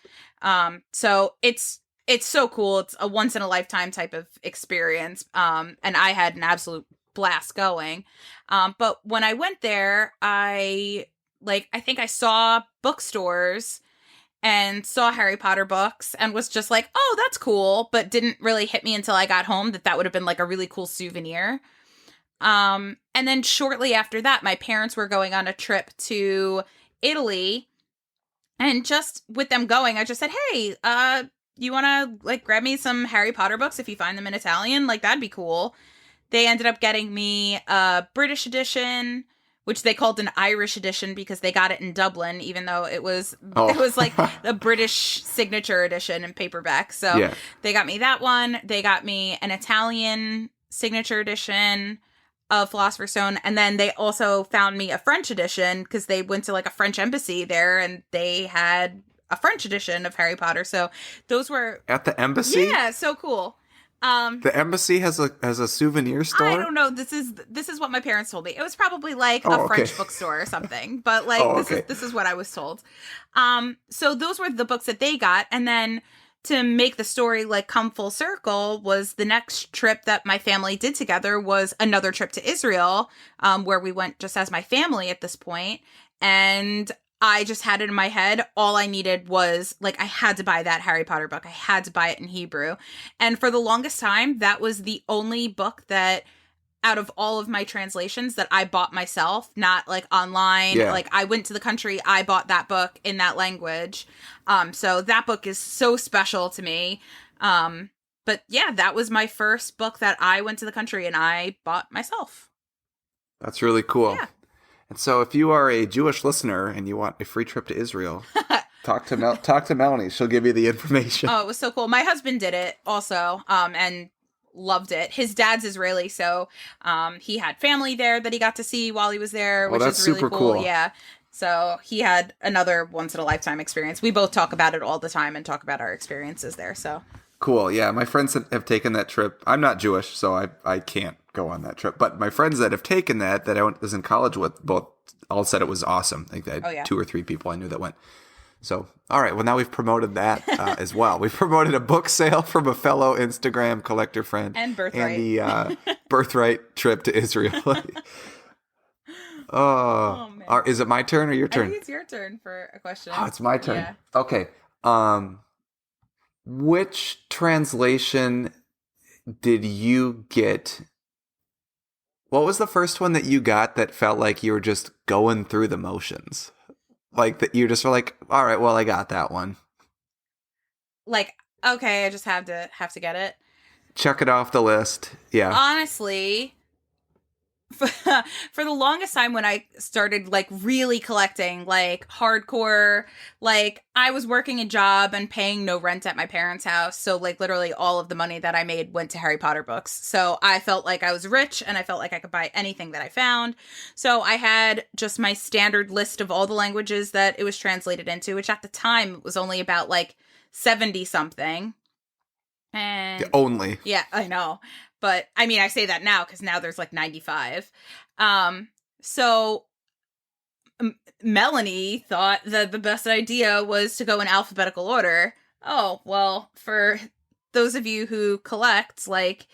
A: So it's so cool. It's a once in a lifetime type of experience. And I had an absolute blast going. But when I went there, I think I saw bookstores and saw Harry Potter books and was just like, oh, that's cool, but didn't really hit me until I got home that would have been like a really cool souvenir. And then shortly after that, my parents were going on a trip to Italy, and just with them going, I just said, hey, you want to like grab me some Harry Potter books if you find them in Italian? Like, that'd be cool. They ended up getting me a British edition, which they called an Irish edition because they got it in Dublin, even though it was like the British signature edition in paperback. So yeah. They got me that one. They got me an Italian signature edition of Philosopher's Stone. And then they also found me a French edition because they went to like a French embassy there and they had a French edition of Harry Potter. So those were...
B: At the embassy?
A: Yeah, so cool.
B: The embassy has a souvenir store?
A: I don't know. This is what my parents told me. It was probably like a French bookstore or something, but like this is what I was told. So those were the books that they got, and then to make the story like come full circle was the next trip that my family did together was another trip to Israel, where we went just as my family at this point, and I just had it in my head. All I needed was, like, I had to buy that Harry Potter book. I had to buy it in Hebrew. And for the longest time, that was the only book that, out of all of my translations, that I bought myself, not, like, online. Yeah. Like, I went to the country, I bought that book in that language. So that book is so special to me. But, yeah, that was my first book that I went to the country and I bought myself.
B: That's really cool.
A: Yeah.
B: And so if you are a Jewish listener and you want a free trip to Israel, talk to Melanie. She'll give you the information.
A: Oh, it was so cool. My husband did it also, and loved it. His dad's Israeli, so he had family there that he got to see while he was there, which
B: that's
A: is really
B: super
A: cool.
B: cool.
A: Yeah. So he had another once-in-a-lifetime experience. We both talk about it all the time and talk about our experiences there, so.
B: Cool. Yeah, my friends that have taken that trip. I'm not Jewish, so I can't go on that trip. But my friends that have taken that I was in college with, both all said it was awesome. I think I had 2 or 3 people I knew that went. So, all right. Well, now we've promoted that as well. We've promoted a book sale from a fellow Instagram collector friend.
A: And Birthright.
B: And the Birthright trip to Israel. Oh, man. Is it my turn or your turn?
A: I think it's your turn for a question.
B: Oh, it's my turn.
A: Yeah.
B: Okay. Which translation did you get? What was the first one that you got that felt like you were just going through the motions? Like that you just were like, all right, well, I got that one.
A: Like, okay, I just have to get it.
B: Check it off the list. Yeah.
A: Honestly, for the longest time when I started like really collecting, like hardcore, like I was working a job and paying no rent at my parents' house. So like literally all of the money that I made went to Harry Potter books. So I felt like I was rich and I felt like I could buy anything that I found. So I had just my standard list of all the languages that it was translated into, which at the time was only about like 70 something. And
B: only.
A: Yeah, I know. But I mean, I say that now because now there's like 95. So Melanie thought that the best idea was to go in alphabetical order. Oh, well, for those of you who collect, like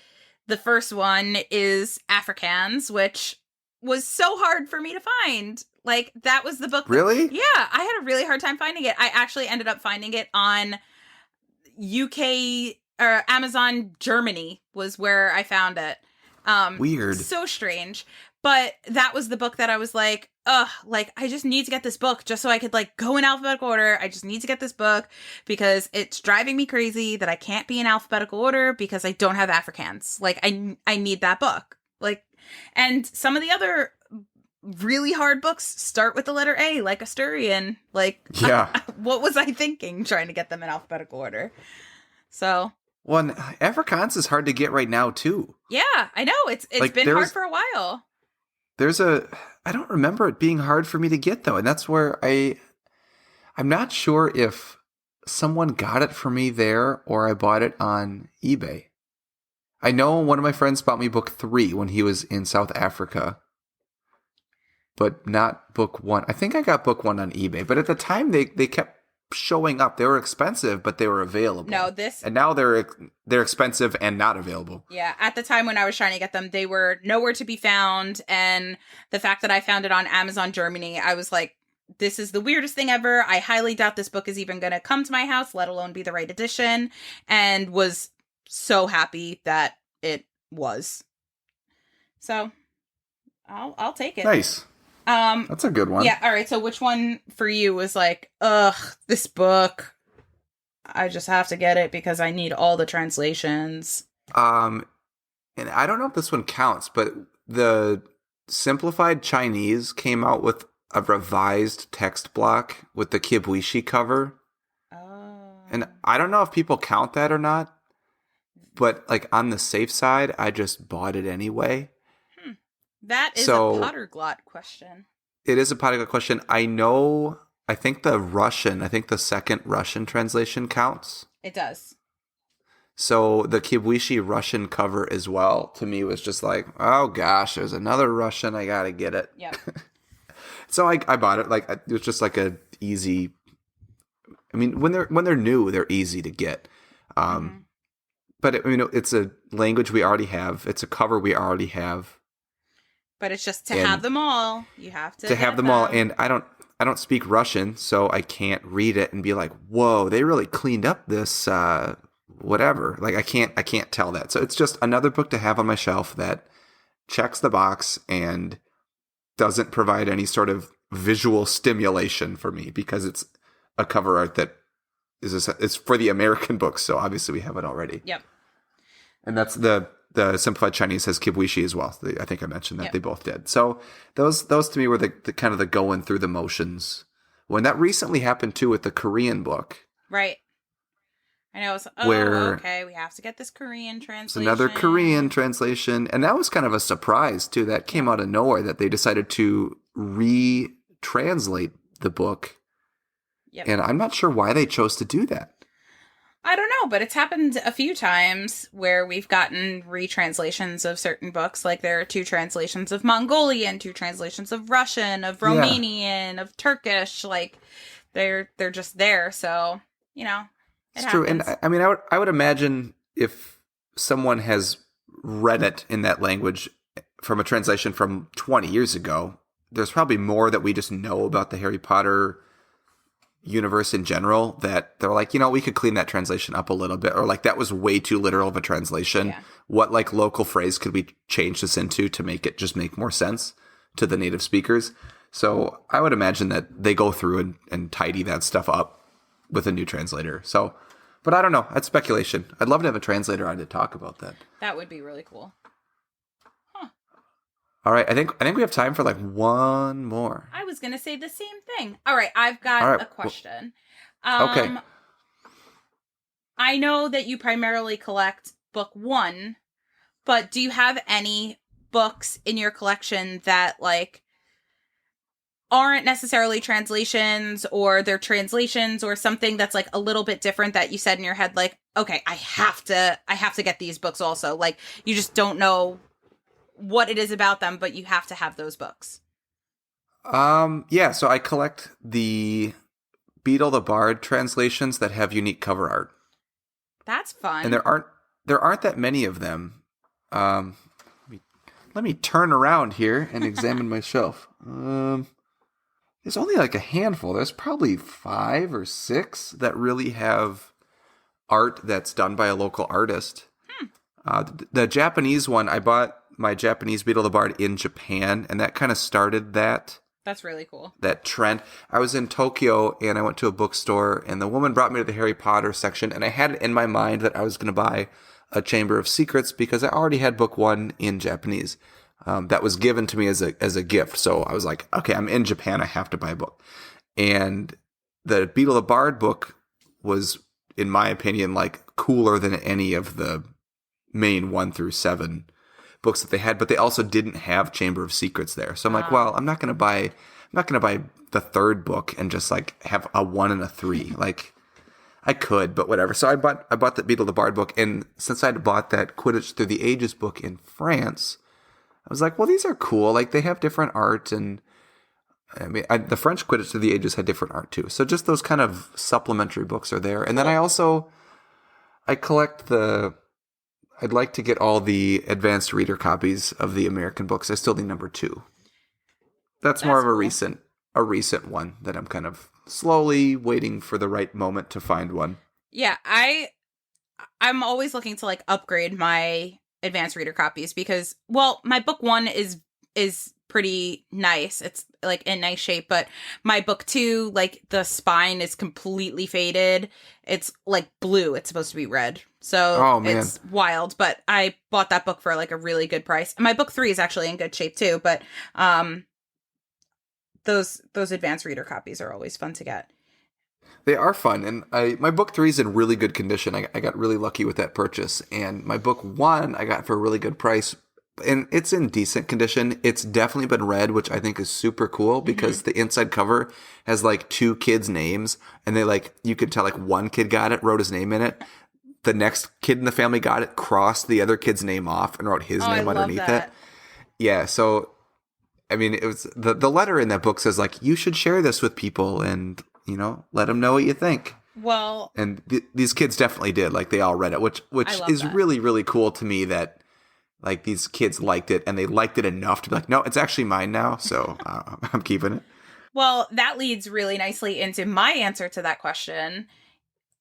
A: the first one is Afrikaans, which was so hard for me to find. Like that was the book.
B: Really?
A: Yeah, I had a really hard time finding it. I actually ended up finding it on UK or Amazon Germany was where I found it.
B: Weird.
A: So strange. But that was the book that I was like, ugh, like I just need to get this book just so I could like go in alphabetical order. I just need to get this book because it's driving me crazy that I can't be in alphabetical order because I don't have Afrikaans. Like I need that book. Like, and some of the other really hard books start with the letter A, like Asturian. Like,
B: yeah.
A: What was I thinking trying to get them in alphabetical order? So.
B: Well, Afrikaans is hard to get right now too.
A: Yeah, I know. It's
B: like,
A: been hard for a while.
B: I don't remember it being hard for me to get though. And that's where I'm not sure if someone got it for me there or I bought it on eBay. I know one of my friends bought me book 3 when he was in South Africa, but not book 1. I think I got book 1 on eBay, but at the time they kept showing up. They were expensive, but they were available. And now they're expensive and not available.
A: Yeah, at the time when I was trying to get them, they were nowhere to be found. And the fact that I found it on Amazon Germany, I was like, this is the weirdest thing ever. I highly doubt this book is even going to come to my house, let alone be the right edition. And was so happy that it was. So I'll take it.
B: Nice. That's a good one.
A: Yeah, all right. So which one for you was like, ugh, this book, I just have to get it because I need all the translations.
B: And I don't know if this one counts, but the Simplified Chinese came out with a revised text block with the Kibuishi cover.
A: Oh.
B: And I don't know if people count that or not, but like on the safe side, I just bought it anyway.
A: That is a Potterglot question.
B: It is a Potterglot question. I think the second Russian translation counts.
A: It does.
B: So the Kibuishi Russian cover as well, to me, was just like, oh gosh, there's another Russian. I got to get it.
A: Yep.
B: So I bought it. Like, it was just like a easy, I mean, when they're new, they're easy to get. But it's a language we already have. It's a cover we already have.
A: But it's just to have them all. You have to
B: have them all. And I don't speak Russian, so I can't read it and be like, whoa, they really cleaned up this whatever. Like I can't tell that. So it's just another book to have on my shelf that checks the box and doesn't provide any sort of visual stimulation for me because it's a cover art that it's for the American books. So obviously we have it already.
A: Yep.
B: And that's the the Simplified Chinese has Kibuishi as well. I think I mentioned that they both did. So those to me were the kind of the going through the motions. When that recently happened too with the Korean book.
A: Right. I know. It's,
B: where
A: okay, we have to get this Korean translation.
B: It's another Korean translation. And that was kind of a surprise too. That came out of nowhere that they decided to retranslate the book. Yep. And I'm not sure why they chose to do that.
A: I don't know, but it's happened a few times where we've gotten retranslations of certain books. Like there are 2 translations of Mongolian, 2 translations of Russian, of Romanian, of Turkish. Like they're just there. So, you know,
B: it's true. And I mean, I would imagine if someone has read it in that language from a translation from 20 years ago, there's probably more that we just know about the Harry Potter universe in general that they're like, we could clean that translation up a little bit, or like that was way too literal of a translation. Yeah. What like local phrase could we change this into to make it just make more sense to the native speakers? So I would imagine that they go through and tidy that stuff up with a new translator. So, but I don't know. That's speculation. I'd love to have a translator on to talk about that.
A: That would be really cool.
B: All right, I think we have time for like one more.
A: I was going to say the same thing. All right, I've got a question.
B: Okay.
A: I know that you primarily collect book 1, but do you have any books in your collection that like aren't necessarily translations, or they're translations or something that's like a little bit different that you said in your head like, okay, I have to get these books also. Like you just don't know what it is about them, but you have to have those books.
B: Yeah, so I collect the Beetle the Bard translations that have unique cover art.
A: That's fun.
B: And there aren't that many of them. Let me turn around here and examine my shelf. There's only like a handful. There's probably 5 or 6 that really have art that's done by a local artist. The Japanese one, I bought my Japanese Beetle the Bard in Japan, and that kind of started that.
A: That's really cool.
B: That trend. I was in Tokyo, and I went to a bookstore, and the woman brought me to the Harry Potter section, and I had it in my mind that I was going to buy a Chamber of Secrets because I already had book 1 in Japanese. That was given to me as a gift. So I was like, okay, I'm in Japan, I have to buy a book. And the Beetle the Bard book was, in my opinion, like cooler than any of the main 1 through 7 books that they had, but they also didn't have Chamber of Secrets there. So I'm like, well, I'm not going to buy the 3rd book and just like have a 1 and a 3. Like I could, but whatever. So I bought the Beetle the Bard book, and since I'd bought that Quidditch Through the Ages book in France, I was like, well, these are cool. Like they have different art, and I mean, the French Quidditch Through the Ages had different art too. So just those kind of supplementary books are there. And then I collect I'd like to get all the advanced reader copies of the American books. I still need number 2. That's more of a recent one that I'm kind of slowly waiting for the right moment to find one.
A: Yeah, I'm always looking to like upgrade my advanced reader copies because, well, my book 1 is pretty nice. It's like in nice shape, but my book 2, like the spine is completely faded. It's like blue. It's supposed to be red. So it's wild, but I bought that book for like a really good price. And my book 3 is actually in good shape too, but those advanced reader copies are always fun to get.
B: They are fun, and my book 3 is in really good condition. I got really lucky with that purchase, and my book 1 I got for a really good price, and it's in decent condition. It's definitely been read, which I think is super cool because the inside cover has like 2 kids' names, and they like, you could tell like one kid got it, wrote his name in it. The next kid in the family got it, crossed the other kid's name off, and wrote his name underneath it. Yeah, so I mean, it was the letter in that book says like, you should share this with people and, let them know what you think.
A: Well,
B: and these kids definitely did. Like they all read it, which is really, really cool to me that like these kids liked it, and they liked it enough to be like, no, it's actually mine now. So I'm keeping it.
A: Well, that leads really nicely into my answer to that question,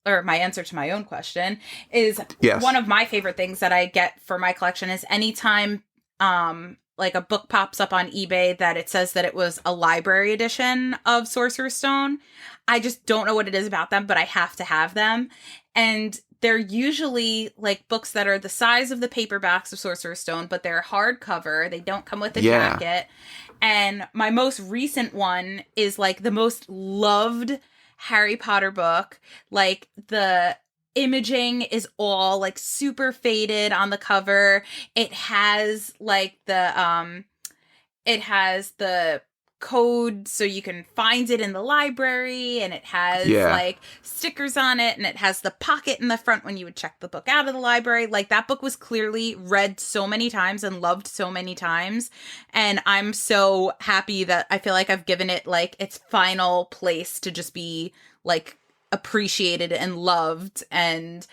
A: or my answer to my own question is one of my favorite things that I get for my collection is anytime like a book pops up on eBay that it says that it was a library edition of Sorcerer's Stone. I just don't know what it is about them, but I have to have them. And they're usually like books that are the size of the paperbacks of Sorcerer's Stone, but they're hardcover. They don't come with a jacket. And my most recent one is like the most loved Harry Potter book. Like the imaging is all like super faded on the cover. It has like it has the code so you can find it in the library, and it has like stickers on it, and it has the pocket in the front when you would check the book out of the library. Like that book was clearly read so many times and loved so many times, and I'm so happy that I feel like I've given it like its final place to just be like appreciated and loved. And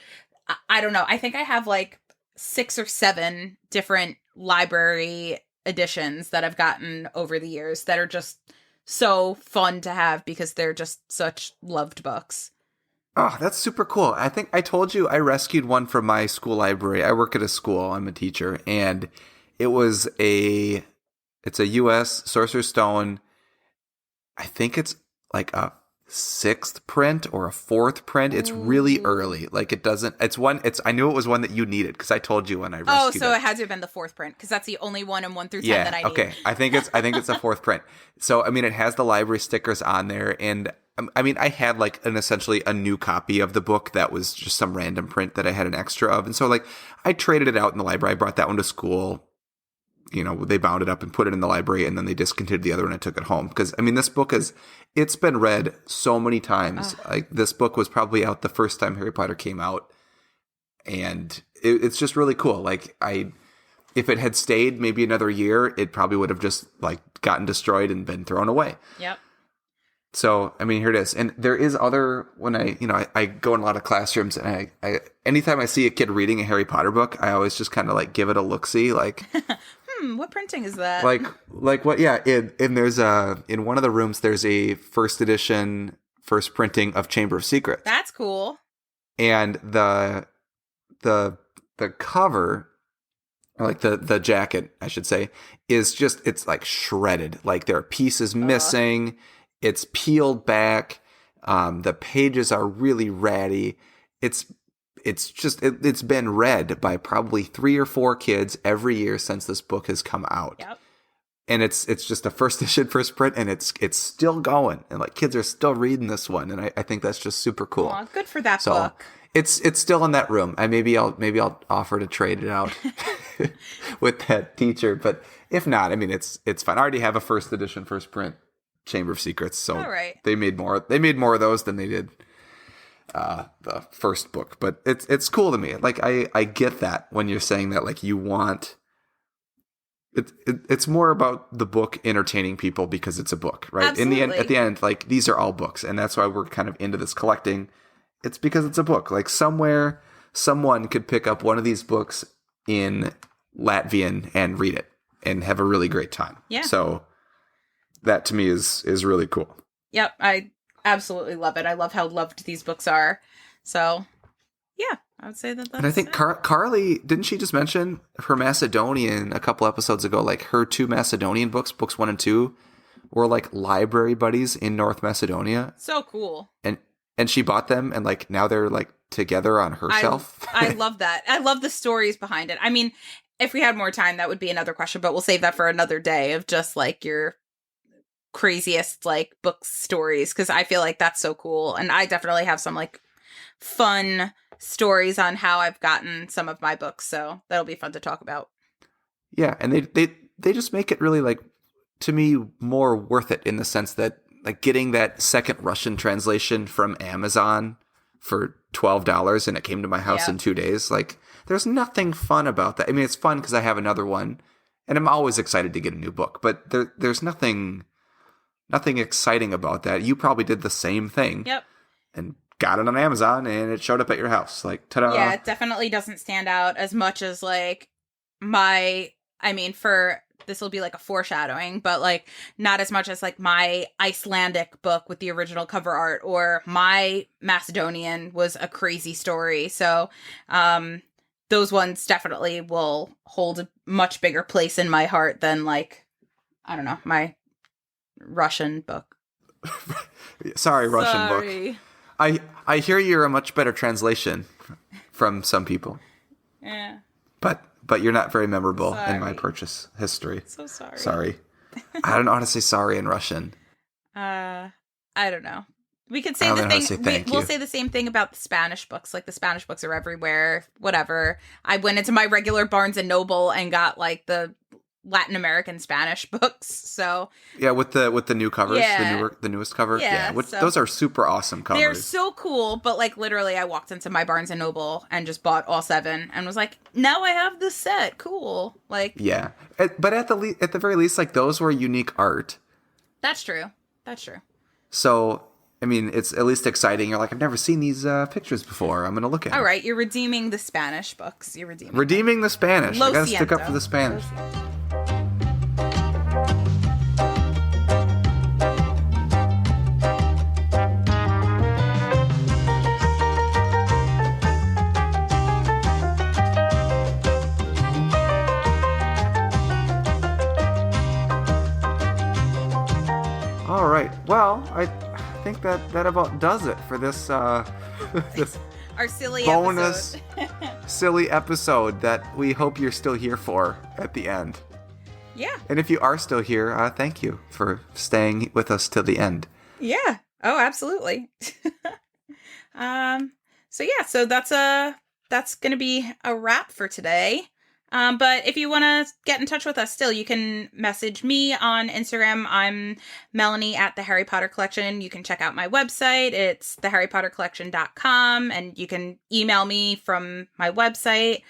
A: I don't know, I think I have like 6 or 7 different library editions that I've gotten over the years that are just so fun to have because they're just such loved books.
B: Oh, that's super cool. I think I told you I rescued one from my school library. I work at a school. I'm a teacher, and it's a US Sorcerer's Stone. I think it's like a 6th print or a 4th print. It's really early. Like I knew it was one that you needed because I told you when I rescued it.
A: So it had to have been the 4th print because that's the only one in 1 through 10 that I need.
B: Okay. I think it's a 4th print. So I mean, it has the library stickers on there, and I mean, I had like essentially a new copy of the book that was just some random print that I had an extra of, and so like I traded it out in the library. I brought that one to school. You know, they bound it up and put it in the library, and then they discontinued the other one and took it home. Because, I mean, this book it's been read so many times. Like, this book was probably out the first time Harry Potter came out. And it's just really cool. Like, if it had stayed maybe another year, it probably would have just, like, gotten destroyed and been thrown away.
A: Yep.
B: So, I mean, here it is. And there is when I go in a lot of classrooms, and I anytime I see a kid reading a Harry Potter book, I always just kind of, like, give it a look-see, like...
A: What printing is that?
B: Like what? Yeah, and there's in one of the rooms there's a first printing of Chamber of Secrets.
A: That's cool.
B: And the cover, or like the jacket, I should say, it's like shredded. Like there are pieces missing. It's peeled back. The pages are really ratty. It's been read by probably 3 or 4 kids every year since this book has come out.
A: Yep.
B: And it's just a first issue, first print, and it's still going, and like kids are still reading this one, and I think that's just super cool.
A: Aw, good for that book.
B: It's still in that room. Maybe I'll offer to trade it out with that teacher, but if not, I mean it's fine. I already have a first edition, first print Chamber of Secrets, so they made more of those than they did the first book. But it's cool to me. Like I get that when you're saying that, like you want it's more about the book entertaining people because it's a book, right?
A: Absolutely.
B: At the end, like these are all books, and that's why we're kind of into this collecting. It's because it's a book. Like somewhere someone could pick up one of these books in Latvian and read it and have a really great time.
A: Yeah.
B: So that to me is really cool.
A: Yep, I absolutely love it. I love how loved these books are. So, yeah, I would say that's
B: And I think Carly, didn't she just mention her Macedonian a couple episodes ago? Like her 2 Macedonian books 1 and 2, were like library buddies in North Macedonia.
A: So cool.
B: And she bought them, and like now they're like together on her shelf.
A: I love that. I love the stories behind it. I mean, if we had more time, that would be another question, but we'll save that for another day of just like your craziest like book stories, because I feel like that's so cool. And I definitely have some like fun stories on how I've gotten some of my books, so that'll be fun to talk about.
B: Yeah, and they just make it really, like, to me, more worth it in the sense that like getting that second Russian translation from Amazon for $12 and it came to my house in 2 days. Like, there's nothing fun about that. I mean, it's fun because I have another one, and I'm always excited to get a new book. But there's nothing exciting about that. You probably did the same thing.
A: Yep.
B: And got it on Amazon, and it showed up at your house. Like, ta-da.
A: Yeah, it definitely doesn't stand out as much as like this will be like a foreshadowing, but like not as much as like my Icelandic book with the original cover art, or my Macedonian was a crazy story. So those ones definitely will hold a much bigger place in my heart than like, I don't know, my Russian book.
B: Russian book. I hear you're a much better translation from some people.
A: Yeah.
B: But you're not very memorable in my
A: Sorry.
B: purchase history.
A: So sorry.
B: Sorry. I don't know how to say sorry in Russian.
A: I don't know. We could say
B: I don't
A: the
B: know how to
A: thing.
B: say thank
A: We'll
B: you.
A: say the same thing about the Spanish books. Like the Spanish books are everywhere. Whatever. I went into my regular Barnes and Noble and got like the Latin American Spanish books. So
B: Yeah, with the new covers,
A: Yeah.
B: the newest cover.
A: Yeah,
B: which,
A: so-
B: those are super awesome covers.
A: they're so cool. But like literally, I walked into my Barnes and Noble and just bought all 7 and was like, now I have this set. Cool. Like
B: Yeah, but at the very least, like those were unique art.
A: that's true. That's true.
B: So I mean, it's at least exciting. You're like, I've never seen these pictures before. I'm gonna look at
A: All
B: them.
A: right, you're redeeming the Spanish books. You're
B: Redeeming the Spanish.
A: Lo
B: I gotta stick up
A: siento.
B: for the Spanish.
A: Lo siento.
B: All right. Well, I think that about does it for this this
A: Our silly
B: bonus
A: episode.
B: silly episode that we hope you're still here for at the end.
A: Yeah.
B: And if you are still here, thank you for staying with us till the end.
A: Yeah. Oh, absolutely. So that's gonna be a wrap for today. But if you want to get in touch with us still, you can message me on Instagram. I'm Melanie at the Harry Potter Collection. You can check out my website. It's theharrypottercollection.com, and you can email me from my website.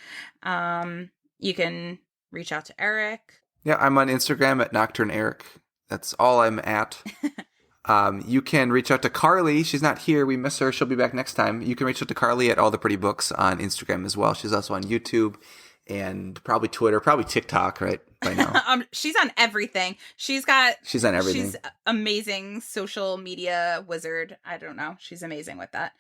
A: You can reach out to Erik.
B: Yeah, I'm on Instagram at Nocturne Erik. That's all I'm at. You can reach out to Carly. She's not here. We miss her. She'll be back next time. You can reach out to Carly at All the Pretty Books on Instagram as well. She's also on YouTube and probably Twitter, probably TikTok, right, by now.
A: She's on everything. She's on everything. She's amazing social media wizard. I don't know. She's amazing with that.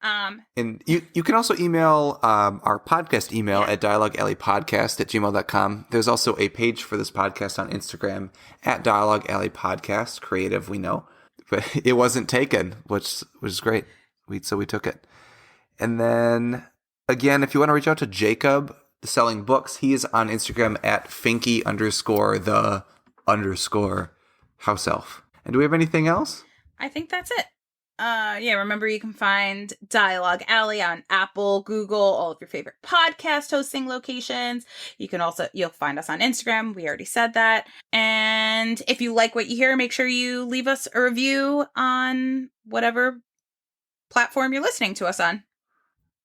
B: And you can also email our podcast email at dialoguealleypodcast@gmail.com. There's also a page for this podcast on Instagram at Dialogue Alley Podcast. Creative, we know. But it wasn't taken, which was great. So we took it. And then, again, if you want to reach out to Jacob, selling books, he is on Instagram at Finky_the_house elf. And do we have anything else?
A: I think that's it. Remember you can find Dialogue Alley on Apple, Google, all of your favorite podcast hosting locations. You'll find us on Instagram. We already said that. And if you like what you hear, make sure you leave us a review on whatever platform you're listening to us on.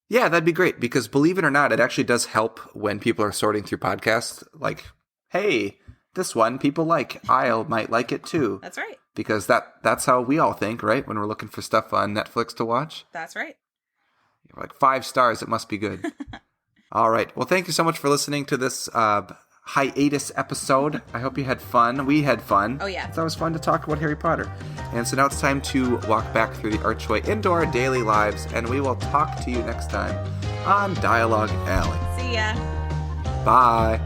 B: Yeah, that'd be great, because believe it or not, it actually does help when people are sorting through podcasts. Like, hey, this one people like. I might like it too.
A: That's right.
B: Because that's how we all think, right? When we're looking for stuff on Netflix to watch.
A: That's right.
B: You're like 5 stars, it must be good. All right. Well, thank you so much for listening to this hiatus episode. I hope you had fun. We had fun.
A: Oh, yeah.
B: It's always fun to talk about Harry Potter. And so now it's time to walk back through the archway into our daily lives, and we will talk to you next time on Dialogue Alley.
A: See ya.
B: Bye.